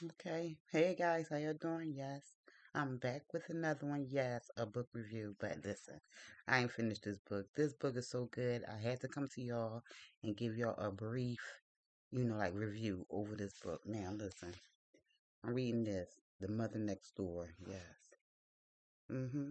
Okay. Hey guys, how you doing? Yes. I'm back with another one. Yes, a book review. But listen, I ain't finished this book. This book is so good. I had to come to y'all and give y'all a brief, like review over this book. Now listen. I'm reading this. The Mother Next Door. Yes.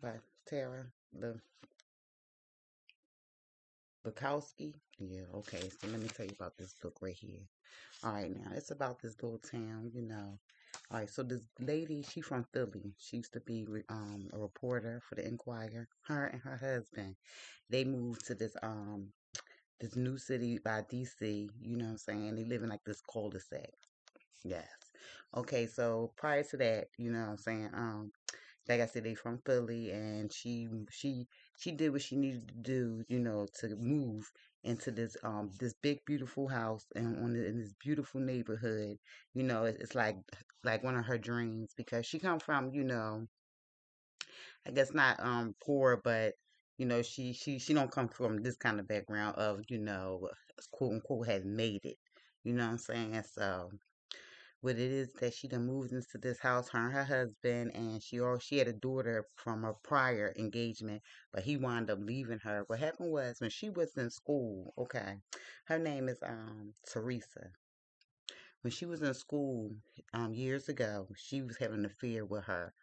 By Tara Laskowski. Yeah, okay. So let me tell you about this book right here. All right, now it's about this little town. All right, so this lady, she from Philly. She used to be a reporter for the Enquirer. Her and her husband, they moved to this new city by DC. You know what I'm saying? They live in like this cul-de-sac. Yes. Okay, so prior to that, you know what I'm saying? Like I said, they from Philly, and she did what she needed to do, to move into this big beautiful house and in this beautiful neighborhood. It's like one of her dreams because she come from, I guess not poor, but she don't come from this kind of background of quote unquote has made it. You know what I'm saying? So what it is that she done moved into this house, her and her husband, and she had a daughter from a prior engagement, but he wound up leaving her. What happened was when she was in school, okay, her name is Teresa. When she was in school years ago, she was having an affair with her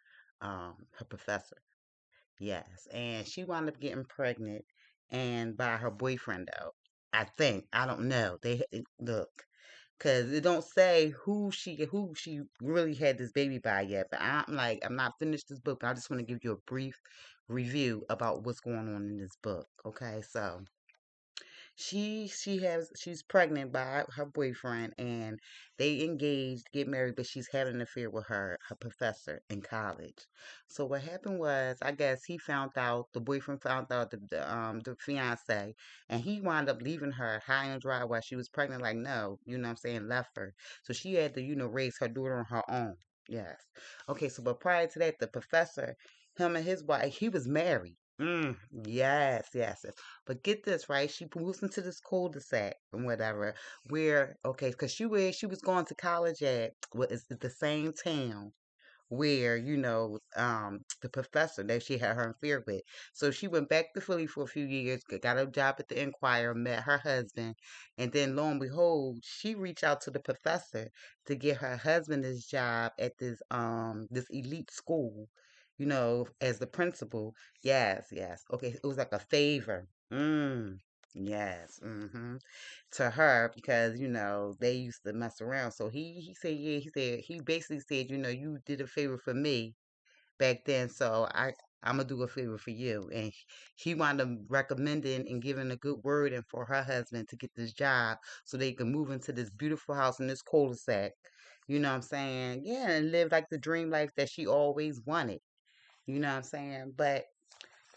professor. Yes, and she wound up getting pregnant, and by her boyfriend though. I don't know. They look. Cause it don't say who she really had this baby by yet. But I'm not finished this book, but I just want to give you a brief review about what's going on in this book. Okay, so she's pregnant by her boyfriend, and they engaged, get married, but she's having an affair with her professor in college. So what happened was, I guess the boyfriend found out the fiance, and he wound up leaving her high and dry while she was pregnant. Like no, what I'm saying, left her. So she had to raise her daughter on her own. Yes. Okay. So but prior to that, the professor, him and his wife, he was married. Yes, yes, yes. But get this, right? She moves into this cul-de-sac and whatever, where, okay, because she was going to college at what is the same town where, the professor that she had her affair with. So she went back to Philly for a few years, got a job at the Enquirer, met her husband, and then lo and behold, she reached out to the professor to get her husband this job at this elite school, as the principal. Yes, yes. Okay, it was like a favor. Yes. To her because they used to mess around. So he said, yeah, he basically said, you did a favor for me back then, so I'm gonna do a favor for you. And he wound up recommending and giving a good word and for her husband to get this job so they could move into this beautiful house in this cul-de-sac. You know what I'm saying? Yeah, and live like the dream life that she always wanted. You know what I'm saying? But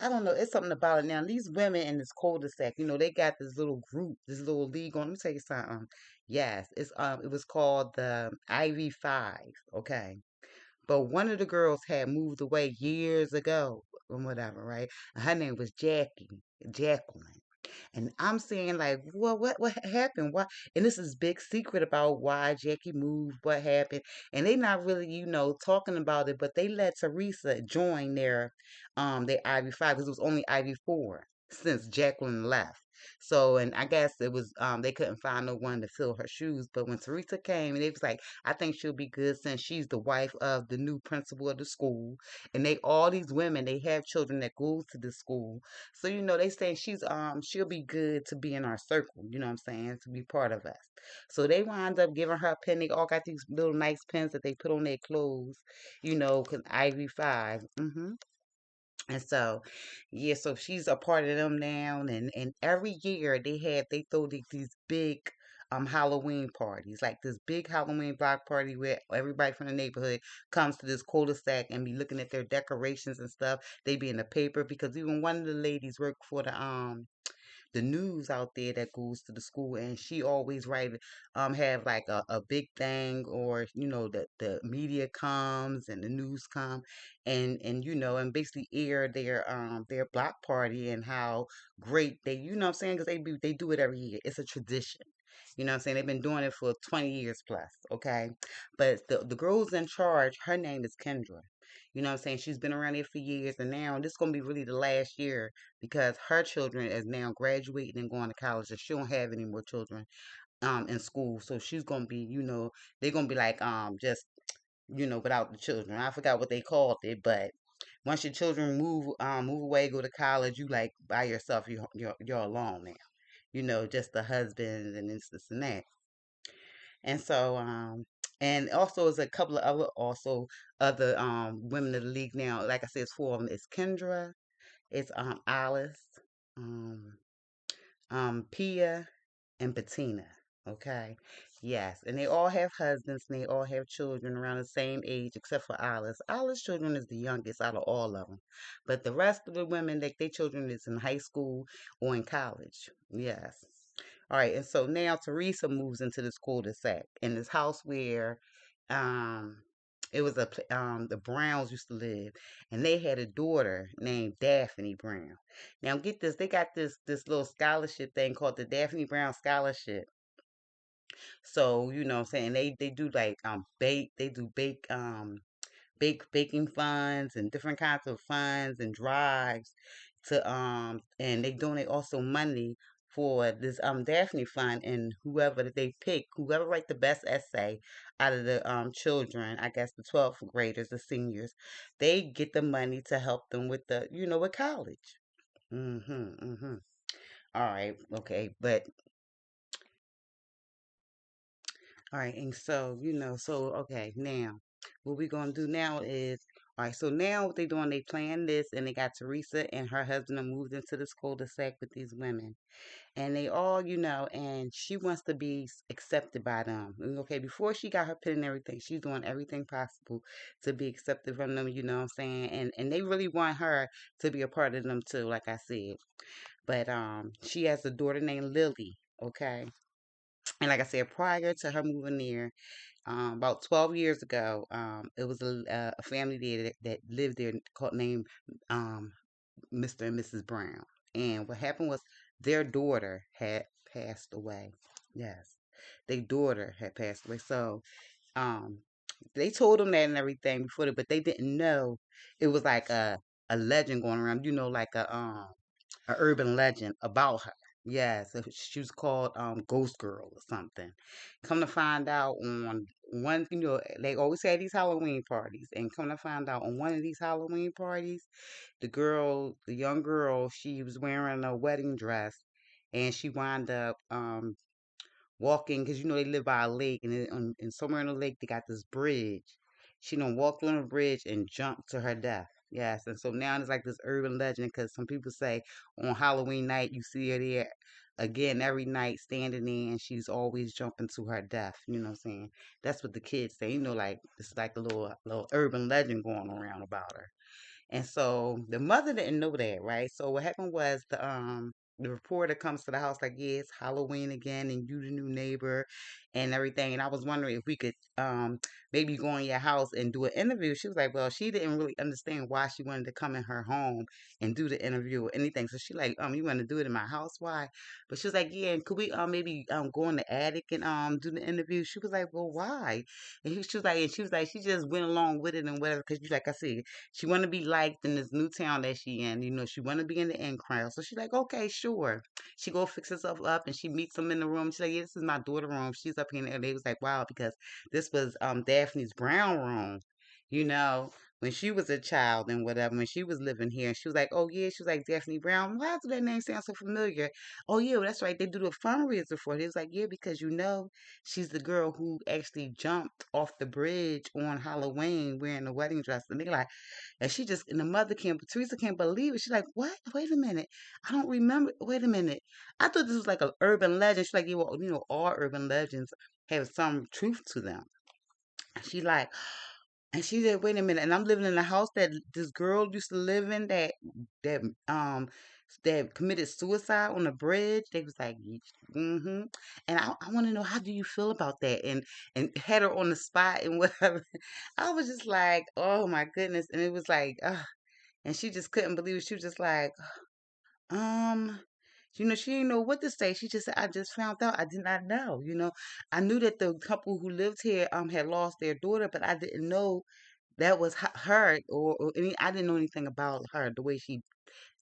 I don't know. It's something about it now. These women in this cul-de-sac, they got this little group, this little league on. Let me tell you something. Yes, it was called the IV 5. Okay, but one of the girls had moved away years ago or whatever, right? And her name was Jacqueline. And I'm saying like, well, what happened? Why? And this is big secret about why Jackie moved, what happened, and they not really, talking about it. But they let Teresa join their IV 5 because it was only IV 4 since Jacqueline left. So, and I guess it was they couldn't find no one to fill her shoes. But when Teresa came, and they was like, I think she'll be good since she's the wife of the new principal of the school, and they all these women they have children that goes to the school, so they saying she'll be good to be in our circle, you know what I'm saying, to be part of us. So they wind up giving her a pen. They all got these little nice pens that they put on their clothes, cause IV 5. And so, yeah, so she's a part of them now, and every year they throw these big Halloween parties, like this big Halloween block party where everybody from the neighborhood comes to this cul-de-sac and be looking at their decorations and stuff. They be in the paper because even one of the ladies work for the news out there that goes to the school, and she always have like a big thing, or the media comes and the news come, and basically air their block party and how great they, what I'm saying, because they do it every year. It's a tradition. You know what I'm saying? They've been doing it for 20 years plus, okay? But the girl who's in charge, her name is Kendra. You know what I'm saying? She's been around here for years, and now this is gonna be really the last year because her children is now graduating and going to college, and she don't have any more children in school. So she's gonna be, they're gonna be like just without the children. I forgot what they called it, but once your children move away, go to college, you like by yourself. You're alone now. Just the husband and this and that. And so and also there's a couple of other women in the league now. Like I said, it's four of them. It's Kendra, it's Alice, um Pia, and Bettina. Okay. Yes. And they all have husbands and they all have children around the same age except for Alice. Alice's children is the youngest out of all of them. But the rest of the women, like their children is in high school or in college. Yes. All right. And so now Teresa moves into this cul-de-sac in this house where um it was the Browns used to live, and they had a daughter named Daphne Brown. Now get this, they got this little scholarship thing called the Daphne Brown Scholarship. So, what I'm saying, they do like baking funds and different kinds of funds and drives to and they donate also money for this Daphne fund, and whoever that they pick, whoever write the best essay out of the children, I guess the 12th graders, the seniors, they get the money to help them with the with college. Mhm. Mhm. All right. Okay. But all right. And so, okay, now what we're going to do now is, all right, so now what they doing, they plan this, and they got Teresa and her husband have moved into this cul-de-sac with these women. And they all, and she wants to be accepted by them. And, okay, before she got her pin and everything, she's doing everything possible to be accepted from them, you know what I'm saying? And they really want her to be a part of them too, like I said. But she has a daughter named Lily, okay? And like I said, prior to her moving there, about 12 years ago, it was a family there that lived there called named um, Mr. and Mrs. Brown. And what happened was their daughter had passed away. Yes, their daughter had passed away. So um, they told them that and everything before, but they didn't know it was like a legend going around. Like a urban legend about her. Yes, she was called Ghost Girl or something. Come to find out on one, they always had these Halloween parties, and come to find out on one of these Halloween parties, the young girl, she was wearing a wedding dress, and she wound up walking because they live by a lake, and somewhere in the lake they got this bridge. She done walked on the bridge and jumped to her death. Yes, and so now it's like this urban legend because some people say on Halloween night you see her there again every night standing there, and she's always jumping to her death. You know what I'm saying? That's what the kids say. Like it's like a little urban legend going around about her. And so the mother didn't know that, right? So what happened was the reporter comes to the house like, yeah, it's Halloween again, and you the new neighbor, and everything. And I was wondering if we could maybe go in your house and do an interview. She was like, well, she didn't really understand why she wanted to come in her home and do the interview or anything. So she like, you want to do it in my house? Why? But she was like, yeah, and could we maybe go in the attic and do the interview? She was like, well, why? And she was like, she just went along with it and whatever, because like I said, she want to be liked in this new town that she in. She want to be in the in crowd. So she's like, okay, sure. She go fix herself up and she meets them in the room. She's like, yeah, this is my daughter room. She's up here. And they was like, wow, because this was Daphne's brown room. You know, when she was a child and whatever, when she was living here, she was like, "Oh yeah," she was like Daphne Brown. Why does that name sound so familiar? Oh yeah, well, that's right. They do the fundraiser for it. He was like, "Yeah, because she's the girl who actually jumped off the bridge on Halloween wearing the wedding dress." And they like, and the mother can't, Teresa can't believe it. She's like, what? Wait a minute. I don't remember. Wait a minute. I thought this was like an urban legend. She's like, yeah, well, all urban legends have some truth to them. She like, and she said, wait a minute. And I'm living in a house that this girl used to live in that, that committed suicide on the bridge. They was like, mm-hmm. And I want to know, how do you feel about that? And had her on the spot and whatever. I was just like, oh my goodness. And it was like, and she just couldn't believe it. She was just like, um, She didn't know what to say. She just said, I just found out. I did not know. I knew that the couple who lived here had lost their daughter, but I didn't know that was her, or I didn't know anything about her, the way she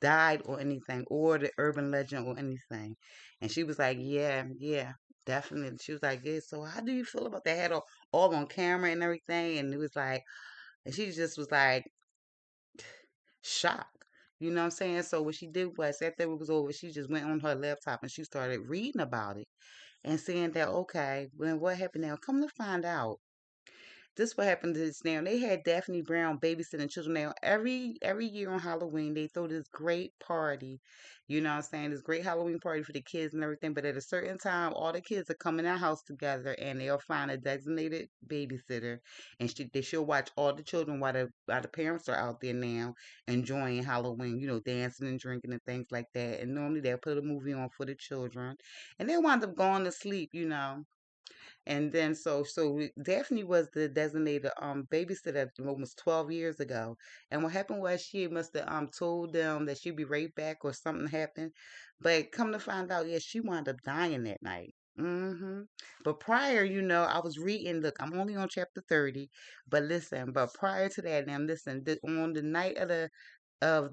died or anything, or the urban legend or anything. And she was like, yeah, yeah, definitely. She was like, yeah, so how do you feel about that? Had all on camera and everything. And it was like, and she just was like, shocked. You know what I'm saying? So what she did was, after it was over, she just went on her laptop and she started reading about it and saying that, okay, well, what happened now? Come to find out, this what happened to this now. They had Daphne Brown babysitting children now. Every year on Halloween they throw this great party. You know what I'm saying? This great Halloween party for the kids and everything. But at a certain time all the kids are coming in our house together and they'll find a designated babysitter, and she'll watch all the children while the parents are out there now enjoying Halloween, dancing and drinking and things like that. And normally they'll put a movie on for the children. And they wind up going to sleep. And then Daphne was the designated babysitter almost 12 years ago. And what happened was she must have told them that she'd be right back or something happened. But come to find out, yeah, she wound up dying that night. But prior, I was reading, look, I'm only on chapter 30, but listen, but prior to that, now listen, on the night of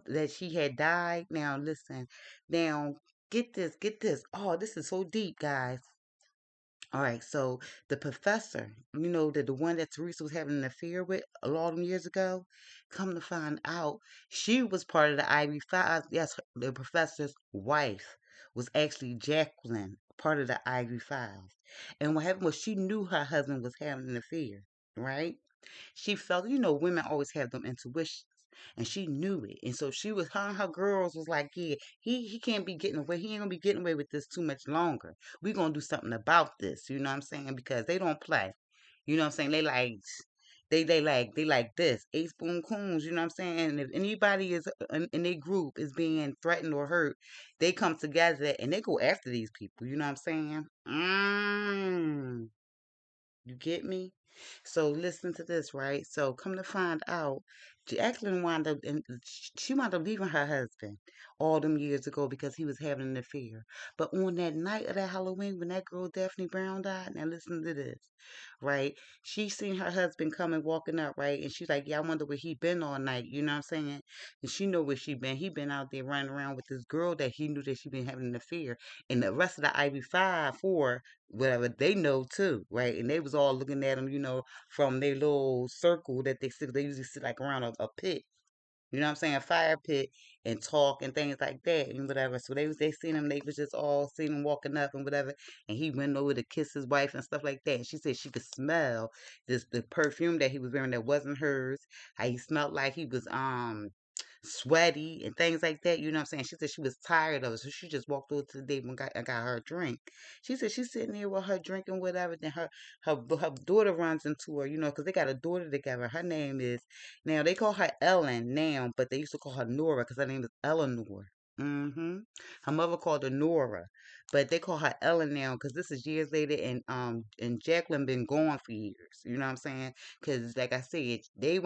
that she had died, now listen, now get this. Oh, this is so deep, guys. All right, so the professor, the one that Teresa was having an affair with a lot of years ago, come to find out, she was part of the Ivy Five. Yes, the professor's wife was actually Jacqueline, part of the Ivy Five. And what happened was she knew her husband was having an affair, right? She felt, women always have them intuitions. And she knew it. And so her and her girls was like, yeah, he can't be getting away. He ain't gonna be getting away with this too much longer. We gonna do something about this, you know what I'm saying? Because they don't play. You know what I'm saying? They like this. Eight spoon coons, you know what I'm saying? And if anybody is in their group is being threatened or hurt, they come together and they go after these people, you know what I'm saying? You get me? So listen to this, right? So come to find out, Jacqueline wound up, and she wound up leaving her husband all them years ago because he was having an affair. But on that night of that Halloween, when that girl Daphne Brown died, now listen to this, right? She seen her husband coming walking up, right? And she's like, yeah, I wonder where he been all night. You know what I'm saying? And she know where she been. He been out there running around with this girl that he knew that she been having an affair. And the rest of the Ivy Five, four, whatever, they know too, right? And they was all looking at him, from their little circle that they sit. They usually sit like around a pit, you know what I'm saying, a fire pit, and talk and things like that and whatever. So they seen him. They was just all seen him walking up and whatever. And he went over to kiss his wife and stuff like that. And she said she could smell the perfume that he was wearing that wasn't hers. How he smelled like he was sweaty and things like that. You know what I'm saying? She said she was tired of it, so she just walked over to the table and got her a drink. She said she's sitting there with her drinking whatever. Then her daughter runs into her, because they got a daughter together. Her name is, now they call her Ellen now, but they used to call her Nora because her name is Eleanor. Her mother called her Nora, but they call her Ellen now because this is years later, and Jacqueline been gone for years. You know what I'm saying? Because, like I said, their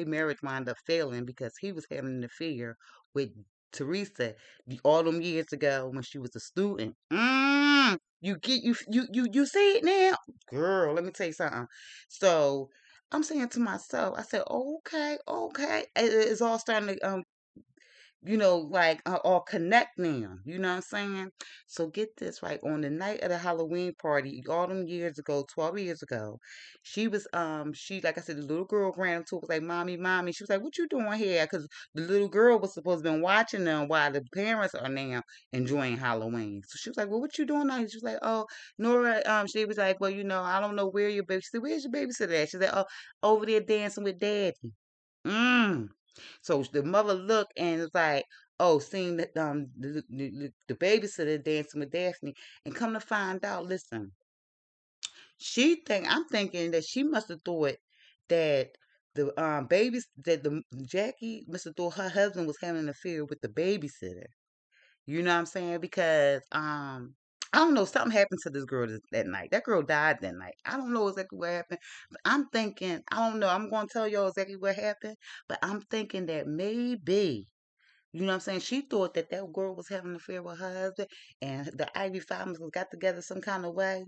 marriage wound up failing because he was having an affair with Teresa all them years ago when she was a student. You see it now, girl. Let me tell you something. So I'm saying to myself, I said, okay, okay, it's all starting to like all connect now. You know what I'm saying? So get this right. On the night of the Halloween party, all them years ago, 12 years ago, she was like I said, the little girl ran up to her, was like, "Mommy, mommy." She was like, "What you doing here?" Because the little girl was supposed to been watching them while the parents are now enjoying Halloween. So she was like, "Well, what you doing now?" She was like, "Oh, Nora." She was like, "Well, I don't know where your baby." She said, "Where's your babysitter at?" She said, "Oh, over there dancing with Daddy." Mm. So the mother looked and was like, "Oh, seeing that the babysitter dancing with Daphne," and come to find out, listen, I'm thinking that she must have thought that the Jackie must have thought her husband was having an affair with the babysitter. You know what I'm saying? Because I don't know, something happened to this girl that night. That girl died that night. I don't know exactly what happened, but I'm thinking, I don't know. I'm going to tell y'all exactly what happened, but I'm thinking that maybe You know what I'm saying? She thought that that girl was having an affair with her husband, and the Ivy families got together some kind of way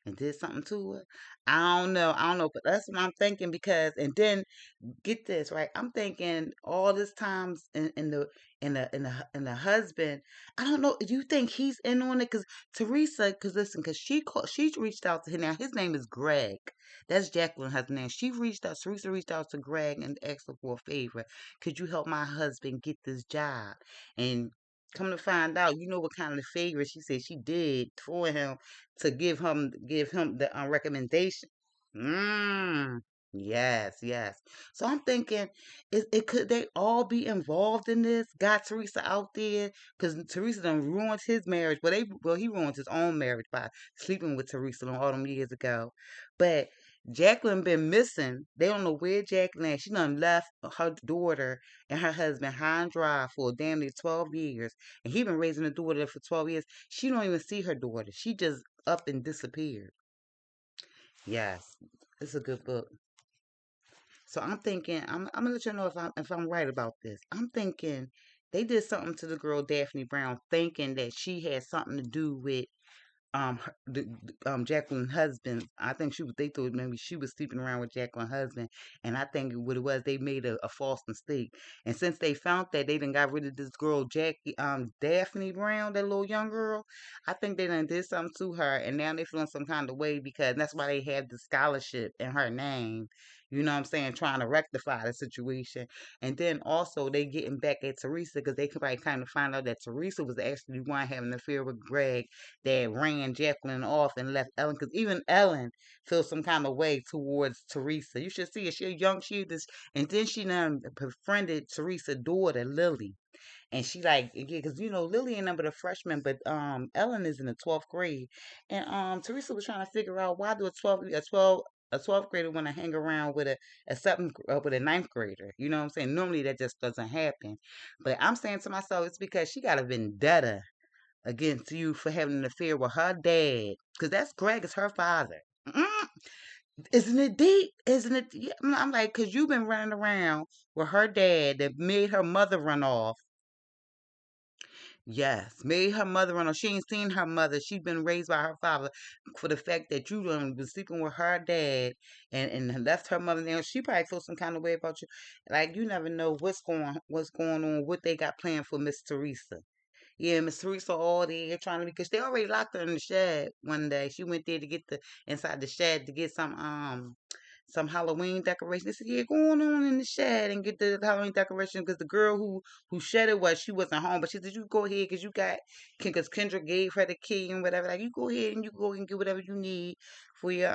and did something to her. I don't know, but that's what I'm thinking because, and then get this right. I'm thinking all this times in the husband. I don't know. Do you think he's in on it? Because Teresa, because listen, because she reached out to him. Now his name is Greg. That's Jacqueline's husband. Name. She reached out. Teresa reached out to Greg and asked him for a favor. Could you help my husband get this job? And come to find out, you know what kind of favor she said she did for him to give him the recommendation. Mm. Yes, yes. So I'm thinking, could they all be involved in this? Got Teresa out there because Teresa done ruined his marriage. He ruined his own marriage by sleeping with Teresa all them years ago. But Jacqueline been missing. They don't know where Jacqueline is. She done left her daughter and her husband high and dry for damn near 12 years, and he been raising the daughter for 12 years. She don't even see her daughter. She just up and disappeared. Yes, it's a good book. So I'm thinking, I'm gonna let you know if I'm right about this. I'm thinking they did something to the girl Daphne Brown, thinking that she had something to do with Jacqueline's husband. I think they thought maybe she was sleeping around with Jacqueline's husband, and I think what it was they made a false mistake. And since they found that they done got rid of this girl Jackie Daphne Brown, that little young girl, I think they done did something to her, and now they feeling some kind of way because that's why they have the scholarship in her name. You know what I'm saying? Trying to rectify the situation. And then also they getting back at Teresa because they could probably kind of find out that Teresa was actually the one having an affair with Greg that ran Jacqueline off and left Ellen. Because even Ellen feels some kind of way towards Teresa. You should see it. She young, she this, and then she done befriended Teresa's daughter Lily. And she like, yeah, because you know Lily ain't number the freshman, but Ellen is in the 12th grade, and Teresa was trying to figure out why do a 12th grader want to hang around with with a ninth grader. You know what I'm saying? Normally that just doesn't happen. But I'm saying to myself, it's because she got a vendetta against you for having an affair with her dad. Because that's Greg is her father. Mm, isn't it deep? Isn't it? Yeah, I'm like, because you've been running around with her dad that made her mother run off. Yes, made her mother run off. She ain't seen her mother. She been raised by her father for the fact that you done been sleeping with her dad and left her mother there. She probably feels some kind of way about you. Like you never know what's going on, what they got planned for Miss Teresa. Yeah, Miss Teresa all there trying to because they already locked her in the shed one day. She went there to get the inside the shed to get some Halloween decorations. They said, yeah, go on in the shed and get the Halloween decoration because the girl who shed it she wasn't home, but she said you go ahead because you got because Kendra gave her the key and whatever. Like you go ahead and you go and get whatever you need for your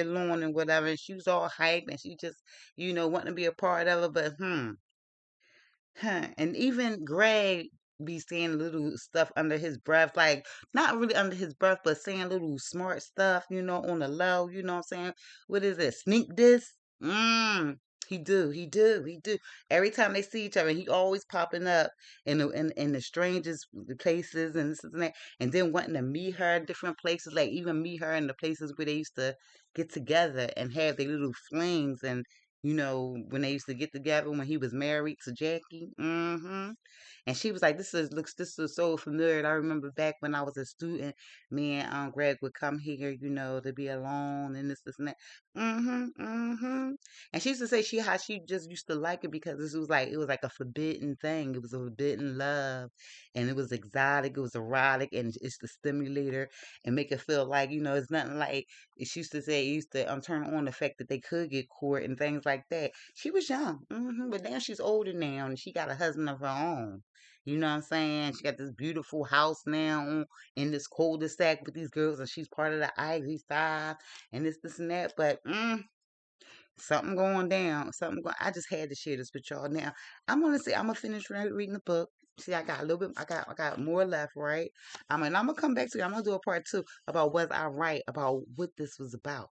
lawn and whatever. And she was all hyped and she just wanting to be a part of it, but Huh. And even Greg be saying little stuff under his breath, like not really under his breath, but saying little smart stuff, on the low, you know what I'm saying? What is it? Sneak this? Mm. He do. Every time they see each other, he always popping up in the strangest places and this and that, and then wanting to meet her in different places, like even meet her in the places where they used to get together and have their little flings and when they used to get together when he was married to Jackie. And she was like, this is so familiar. And I remember back when I was a student, me and Greg would come here, to be alone and this and that. And she used to say how she just used to like it because it was like a forbidden thing. It was a forbidden love. And it was exotic, it was erotic, and it's the stimulator and make it feel like, it's nothing like she used to say it used to turn on the fact that they could get court and things like that. She was young, but now she's older now and she got a husband of her own. You know what I'm saying? She got this beautiful house now in this cul-de-sac with these girls, and she's part of the Ivy Five and this, and that. But something going down. Something going. I just had to share this with y'all. Now I'm gonna finish reading the book. See, I got a little bit. I got more left, right? I'm gonna come back to you. I'm gonna do a part two about was I right about what this was about.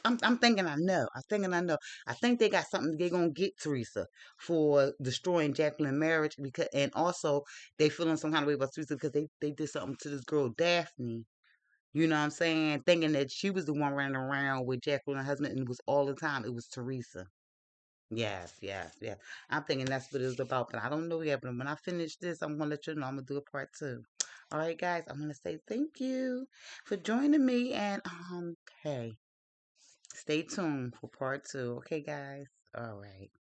I'm thinking I know. I'm thinking I know. I think they got something they're gonna get Teresa for destroying Jacqueline's marriage because, and also they feeling some kind of way about Teresa because they did something to this girl Daphne. You know what I'm saying? Thinking that she was the one running around with Jacqueline's husband, and it was all the time. It was Teresa. Yes, yes, yes. I'm thinking that's what it's about, but I don't know yet. But when I finish this, I'm gonna let you know. I'm gonna do a part two. All right, guys. I'm gonna say thank you for joining me, and hey, stay tuned for part two. Okay, guys. All right.